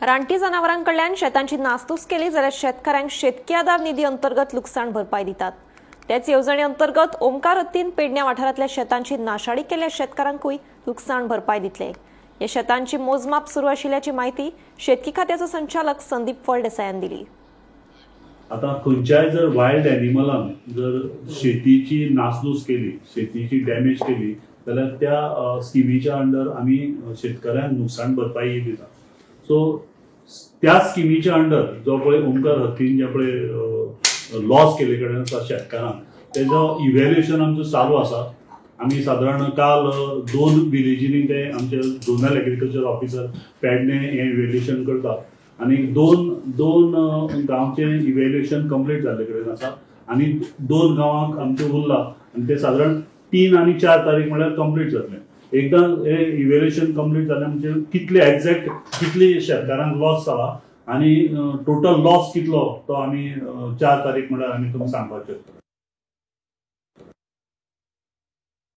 रानटी जनावरांकडल्यान शेतांची नासधूस केली जाल्यार शेतकऱ्यांक शेतकी आदार निधी अंतर्गत लुकसाण भरपाई दितात। त्याच येवजणे अंतर्गत ओमकार हत्तीन पेडण्या वाठारांतल्या शेतांची नाशाडी केल्ल्या शेतकारांकूय लुकसाण भरपाई दितले। या शेतांची मोजमाप सुरू आशिल्ल्याची माहिती शेतकी खात्याचो संचालक संदीप फळदेसायान दिली। आता खंयच्याय जर वायल्ड एनिमलान जर शेतीची नासधूस केली, शेतीची डॅमेज केली जाल्यार त्या स्किमीच्या अंडर आमी शेतकऱ्यांक नुकसाण भरपाई दितात। सो त्या स्किमीच्या अंडर जो पळय ओमकार हत्तीन जे पळय लॉस केले कडेन आसा शेतकारांक, तेजो इव्हॅल्युएशन आमचो चालू आसा। आमी साधारण काल 2 विलेजींनी ते आमचे झोनल एग्रीकल्चर ऑफिसर पेडणे हे इव्हॅल्युएशन करतात आणि दोन गांवचे इव्हॅल्युएशन कंप्लीट जाल्ले कडेन आसा आणि 2 गांवांक आमचे उरला आणि ते साधारण 3 आणि 4 तारीख म्हळ्यार कंप्लीट जातले। एकदा हे इव्हॅल्युएशन कंप्लीट जालें म्हणजे कितले एक्झॅक्ट कितले शेतकारांक लॉस जाला आणि टोटल लॉस कितलो तो आमी 4 तारीख म्हळ्यार आमी तुमकां सांगपाक शकता।